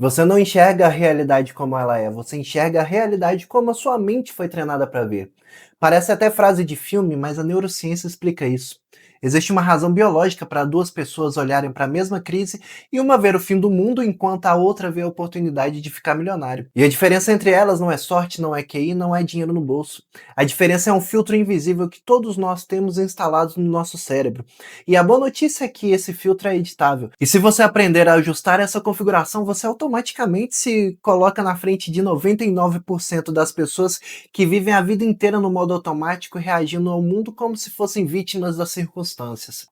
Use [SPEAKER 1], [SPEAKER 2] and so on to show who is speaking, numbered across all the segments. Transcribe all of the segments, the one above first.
[SPEAKER 1] Você não enxerga a realidade como ela é, você enxerga a realidade como a sua mente foi treinada para ver. Parece até frase de filme, mas a neurociência explica isso. Existe uma razão biológica para duas pessoas olharem para a mesma crise e uma ver o fim do mundo enquanto a outra vê a oportunidade de ficar milionário. E a diferença entre elas não é sorte, não é QI, não é dinheiro no bolso. A diferença é um filtro invisível que todos nós temos instalados no nosso cérebro. E a boa notícia é que esse filtro é editável. E se você aprender a ajustar essa configuração, você automaticamente se coloca na frente de 99% das pessoas que vivem a vida inteira no modo automático, reagindo ao mundo como se fossem vítimas das circunstâncias.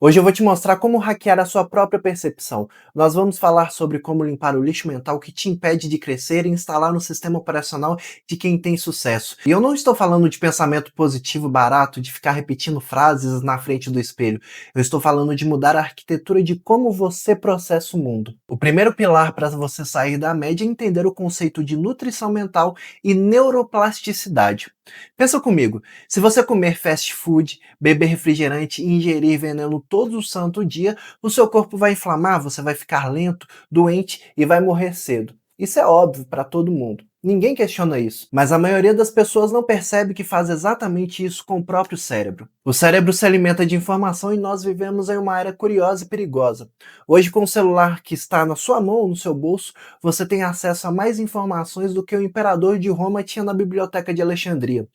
[SPEAKER 1] Hoje eu vou te mostrar como hackear a sua própria percepção. Nós vamos falar sobre como limpar o lixo mental que te impede de crescer e instalar no sistema operacional de quem tem sucesso. E eu não estou falando de pensamento positivo barato, de ficar repetindo frases na frente do espelho. Eu estou falando de mudar a arquitetura de como você processa o mundo. O primeiro pilar para você sair da média é entender o conceito de nutrição mental e neuroplasticidade. Pensa comigo, se você comer fast food, beber refrigerante e ingerir veneno todo santo dia, o seu corpo vai inflamar, você vai ficar lento, doente e vai morrer cedo. Isso é óbvio para todo mundo. Ninguém questiona isso, mas a maioria das pessoas não percebe que faz exatamente isso com o próprio cérebro. O cérebro se alimenta de informação e nós vivemos em uma era curiosa e perigosa. Hoje, com o celular que está na sua mão ou no seu bolso, você tem acesso a mais informações do que o imperador de Roma tinha na biblioteca de Alexandria.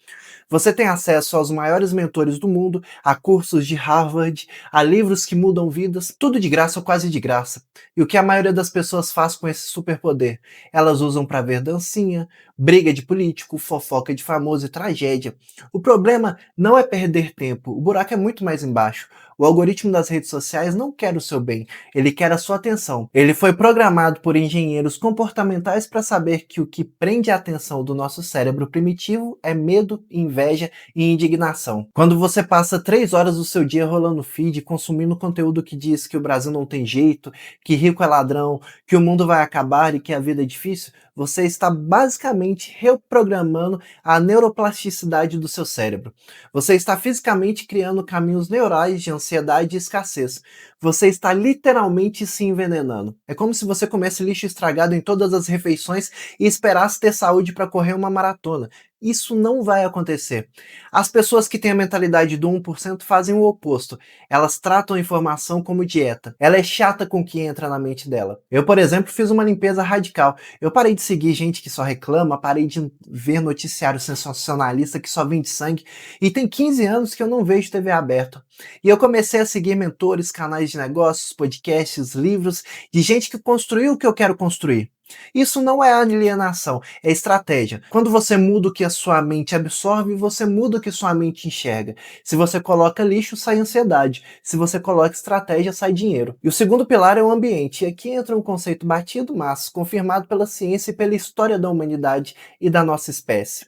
[SPEAKER 1] Você tem acesso aos maiores mentores do mundo, a cursos de Harvard, a livros que mudam vidas, tudo de graça ou quase de graça. E o que a maioria das pessoas faz com esse superpoder? Elas usam para ver dancinha, briga de político, fofoca de famoso e tragédia. O problema não é perder tempo, o buraco é muito mais embaixo. O algoritmo das redes sociais não quer o seu bem, ele quer a sua atenção. Ele foi programado por engenheiros comportamentais para saber que o que prende a atenção do nosso cérebro primitivo é medo, inveja e indignação. Quando você passa 3 horas do seu dia rolando feed, consumindo conteúdo que diz que o Brasil não tem jeito, que rico é ladrão, que o mundo vai acabar e que a vida é difícil, você está basicamente reprogramando a neuroplasticidade do seu cérebro. Você está fisicamente criando caminhos neurais de ansiedade e escassez. Você está literalmente se envenenando. É como se você comesse lixo estragado em todas as refeições e esperasse ter saúde para correr uma maratona. Isso não vai acontecer. As pessoas que têm a mentalidade do 1% fazem o oposto. Elas tratam a informação como dieta. Ela é chata com o que entra na mente dela. Eu, por exemplo, fiz uma limpeza radical. Eu parei de seguir gente que só reclama, parei de ver noticiário sensacionalista que só vende sangue, e tem 15 anos que eu não vejo TV aberta. E eu comecei a seguir mentores, canais de negócios, podcasts, livros, de gente que construiu o que eu quero construir. Isso não é alienação, é estratégia. Quando você muda o que a sua mente absorve, você muda o que sua mente enxerga. Se você coloca lixo, sai ansiedade. Se você coloca estratégia, sai dinheiro. E o segundo pilar é o ambiente. E aqui entra um conceito batido, mas confirmado pela ciência e pela história da humanidade e da nossa espécie.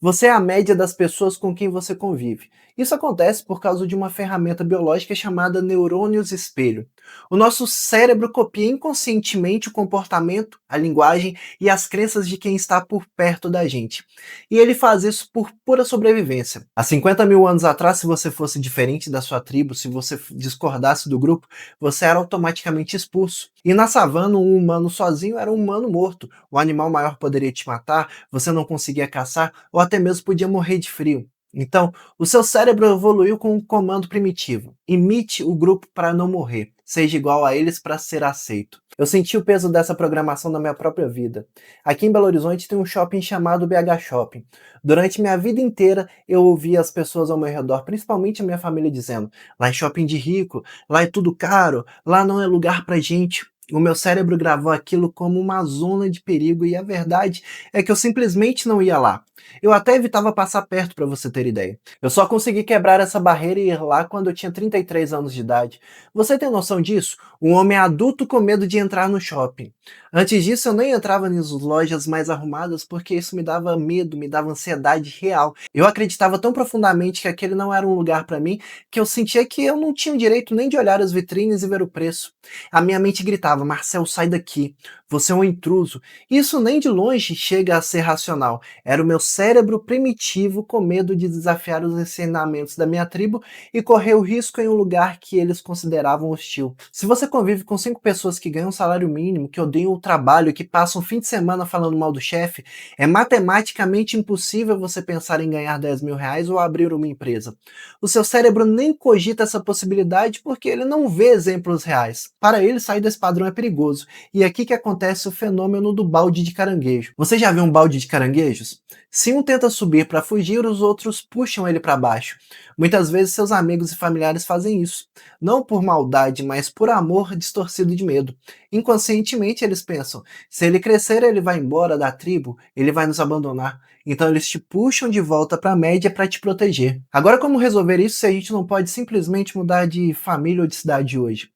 [SPEAKER 1] Você é a média das pessoas com quem você convive. Isso acontece por causa de uma ferramenta biológica chamada neurônios espelho. O nosso cérebro copia inconscientemente o comportamento, a linguagem e as crenças de quem está por perto da gente. E ele faz isso por pura sobrevivência. Há 50 mil anos atrás, se você fosse diferente da sua tribo, se você discordasse do grupo, você era automaticamente expulso. E na savana, um humano sozinho era um humano morto. O animal maior poderia te matar, você não conseguia caçar ou até mesmo podia morrer de frio. Então, o seu cérebro evoluiu com um comando primitivo: imite o grupo para não morrer, seja igual a eles para ser aceito. Eu senti o peso dessa programação na minha própria vida. Aqui em Belo Horizonte tem um shopping chamado BH Shopping. Durante minha vida inteira eu ouvia as pessoas ao meu redor, principalmente a minha família, dizendo: lá é shopping de rico, lá é tudo caro, lá não é lugar pra gente. O meu cérebro gravou aquilo como uma zona de perigo e a verdade é que eu simplesmente não ia lá. Eu até evitava passar perto, para você ter ideia. Eu só consegui quebrar essa barreira e ir lá quando eu tinha 33 anos de idade. Você tem noção disso? Um homem adulto com medo de entrar no shopping. Antes disso, eu nem entrava nas lojas mais arrumadas porque isso me dava medo, me dava ansiedade real. Eu acreditava tão profundamente que aquele não era um lugar para mim que eu sentia que eu não tinha o direito nem de olhar as vitrines e ver o preço. A minha mente gritava: gritava: Marcel, sai daqui, você é um intruso. Isso nem de longe chega a ser racional. Era o meu cérebro primitivo com medo de desafiar os ensinamentos da minha tribo e correr o risco em um lugar que eles consideravam hostil. Se você convive com 5 pessoas que ganham um salário mínimo, que odeiam o trabalho e que passam o fim de semana falando mal do chefe, é matematicamente impossível você pensar em ganhar 10 mil reais ou abrir uma empresa. O seu cérebro nem cogita essa possibilidade porque ele não vê exemplos reais. Para ele, sair desse padrão é perigoso. E é aqui que acontece o fenômeno do balde de caranguejo. Você já viu um balde de caranguejos? Se um tenta subir para fugir, os outros puxam ele para baixo. Muitas vezes seus amigos e familiares fazem isso. Não por maldade, mas por amor distorcido de medo. Inconscientemente eles pensam: se ele crescer, ele vai embora da tribo, ele vai nos abandonar. Então eles te puxam de volta para a média para te proteger. Agora, como resolver isso se a gente não pode simplesmente mudar de família ou de cidade hoje?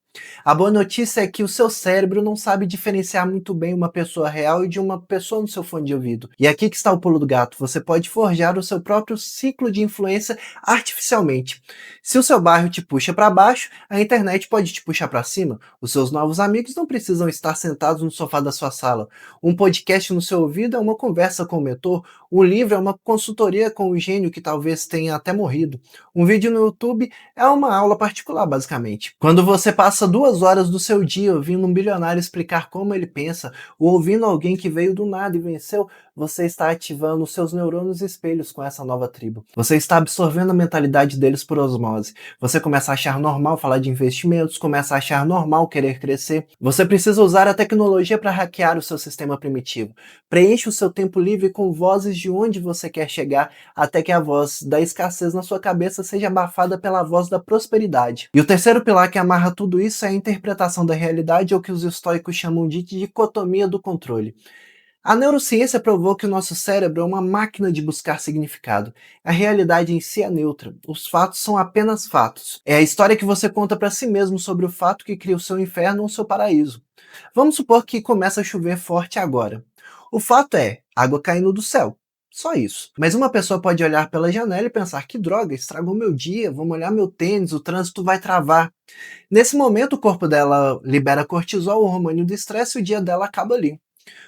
[SPEAKER 1] A boa notícia é que o seu cérebro não sabe diferenciar muito bem uma pessoa real e de uma pessoa no seu fone de ouvido. E aqui que está o pulo do gato: você pode forjar o seu próprio ciclo de influência artificialmente. Se o seu bairro te puxa para baixo, a internet pode te puxar para cima. Os seus novos amigos não precisam estar sentados no sofá da sua sala. Um podcast no seu ouvido é uma conversa com o mentor, um livro é uma consultoria com o gênio que talvez tenha até morrido. Um vídeo no YouTube é uma aula particular, basicamente. Quando você passa 2 horas do seu dia ouvindo um bilionário explicar como ele pensa, ou ouvindo alguém que veio do nada e venceu, você está ativando os seus neurônios espelhos com essa nova tribo. Você está absorvendo a mentalidade deles por osmose. Você começa a achar normal falar de investimentos, começa a achar normal querer crescer. Você precisa usar a tecnologia para hackear o seu sistema primitivo. Preencha o seu tempo livre com vozes de onde você quer chegar, até que a voz da escassez na sua cabeça seja abafada pela voz da prosperidade. E o terceiro pilar que amarra tudo isso é a interpretação da realidade, ou que os estoicos chamam de dicotomia do controle. A neurociência provou que o nosso cérebro é uma máquina de buscar significado. A realidade em si é neutra. Os fatos são apenas fatos. É a história que você conta para si mesmo sobre o fato que cria o seu inferno ou o seu paraíso. Vamos supor que começa a chover forte agora. O fato é água caindo do céu. Só isso. Mas uma pessoa pode olhar pela janela e pensar: que droga, estragou meu dia, vou molhar meu tênis, o trânsito vai travar. Nesse momento, o corpo dela libera cortisol, o hormônio do estresse, e o dia dela acaba ali.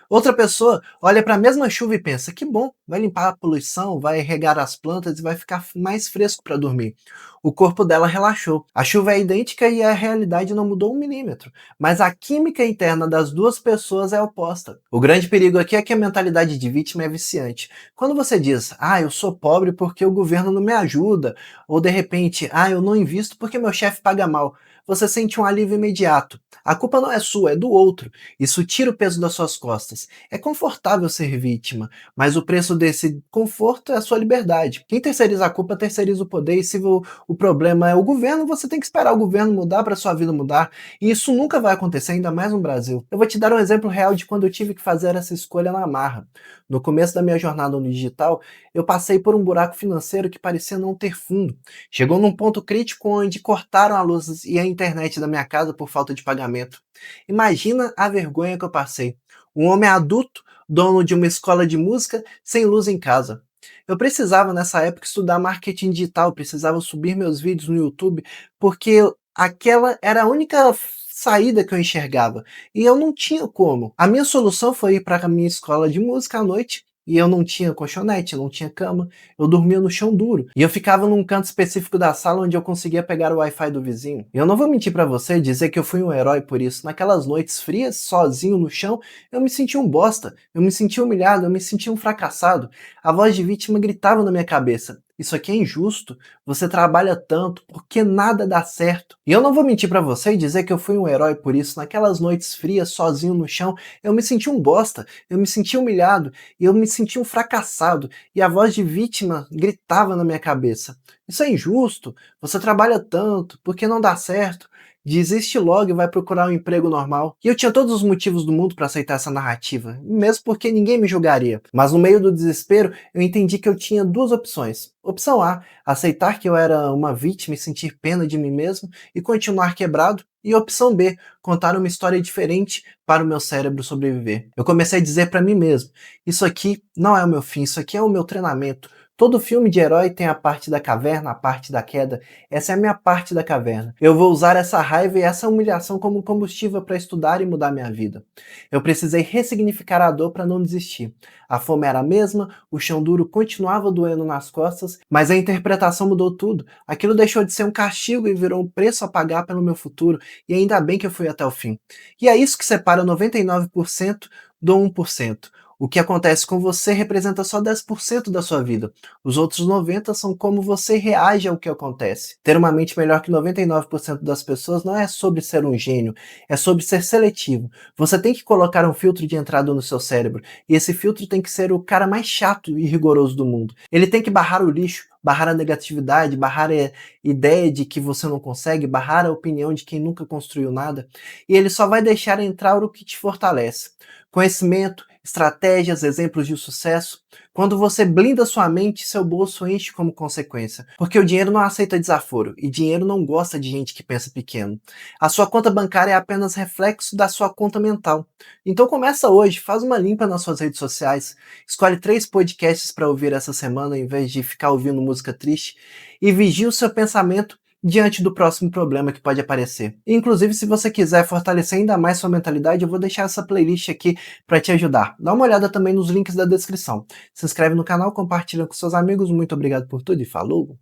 [SPEAKER 1] Outra pessoa olha para a mesma chuva e pensa: que bom, vai limpar a poluição, vai regar as plantas e vai ficar mais fresco para dormir. O corpo dela relaxou. A chuva é idêntica e a realidade não mudou um milímetro, mas a química interna das duas pessoas é oposta. O grande perigo aqui é que a mentalidade de vítima é viciante. Quando você diz: ah, eu sou pobre porque o governo não me ajuda, ou de repente: ah, eu não invisto porque meu chefe paga mal, você sente um alívio imediato. A culpa não é sua, é do outro. Isso tira o peso das suas costas. É confortável ser vítima, mas o preço desse conforto é a sua liberdade. Quem terceiriza a culpa, terceiriza o poder, e se o problema é o governo, você tem que esperar o governo mudar para sua vida mudar, e isso nunca vai acontecer, ainda mais no Brasil. Eu vou te dar um exemplo real de quando eu tive que fazer essa escolha na marra. No começo da minha jornada no digital, eu passei por um buraco financeiro que parecia não ter fundo. Chegou num ponto crítico onde cortaram a luz e a internet da minha casa por falta de pagamento. Imagina a vergonha que eu passei. Um homem adulto, dono de uma escola de música, sem luz em casa. Eu precisava nessa época estudar marketing digital, precisava subir meus vídeos no YouTube, porque aquela era a única saída que eu enxergava, e eu não tinha como. A minha solução foi ir para a minha escola de música à noite, e eu não tinha colchonete, não tinha cama, eu dormia no chão duro. E eu ficava num canto específico da sala onde eu conseguia pegar o Wi-Fi do vizinho. E eu não vou mentir pra você e dizer que eu fui um herói por isso. Naquelas noites frias, sozinho no chão, eu me sentia um bosta, eu me sentia humilhado, eu me sentia um fracassado. A voz de vítima gritava na minha cabeça: isso aqui é injusto, você trabalha tanto, porque nada dá certo. E eu não vou mentir pra você e dizer que eu fui um herói por isso. Naquelas noites frias, sozinho no chão, eu me sentia um bosta, eu me sentia humilhado, e eu me sentia um fracassado, e a voz de vítima gritava na minha cabeça: isso é injusto, você trabalha tanto, por que não dá certo? Desiste logo e vai procurar um emprego normal. E eu tinha todos os motivos do mundo para aceitar essa narrativa, mesmo porque ninguém me julgaria. Mas no meio do desespero, eu entendi que eu tinha duas opções. Opção A: aceitar que eu era uma vítima e sentir pena de mim mesmo e continuar quebrado. E opção B: contar uma história diferente para o meu cérebro sobreviver. Eu comecei a dizer para mim mesmo: isso aqui não é o meu fim, isso aqui é o meu treinamento. Todo filme de herói tem a parte da caverna, a parte da queda. Essa é a minha parte da caverna. Eu vou usar essa raiva e essa humilhação como combustível para estudar e mudar minha vida. Eu precisei ressignificar a dor para não desistir. A fome era a mesma, o chão duro continuava doendo nas costas, mas a interpretação mudou tudo. Aquilo deixou de ser um castigo e virou um preço a pagar pelo meu futuro, e ainda bem que eu fui até o fim. E é isso que separa 99% do 1%. O que acontece com você representa só 10% da sua vida. Os outros 90% são como você reage ao que acontece. Ter uma mente melhor que 99% das pessoas não é sobre ser um gênio, é sobre ser seletivo. Você tem que colocar um filtro de entrada no seu cérebro, e esse filtro tem que ser o cara mais chato e rigoroso do mundo. Ele tem que barrar o lixo, barrar a negatividade, barrar a ideia de que você não consegue, barrar a opinião de quem nunca construiu nada, e ele só vai deixar entrar o que te fortalece. Conhecimento, estratégias, exemplos de sucesso. Quando você blinda sua mente, seu bolso enche como consequência. Porque o dinheiro não aceita desaforo, e dinheiro não gosta de gente que pensa pequeno. A sua conta bancária é apenas reflexo da sua conta mental. Então começa hoje, faz uma limpa nas suas redes sociais, escolhe 3 podcasts para ouvir essa semana em vez de ficar ouvindo música triste, e vigie o seu pensamento diante do próximo problema que pode aparecer. Inclusive, se você quiser fortalecer ainda mais sua mentalidade, eu vou deixar essa playlist aqui para te ajudar. Dá uma olhada também nos links da descrição. Se inscreve no canal, compartilha com seus amigos. Muito obrigado por tudo e falou!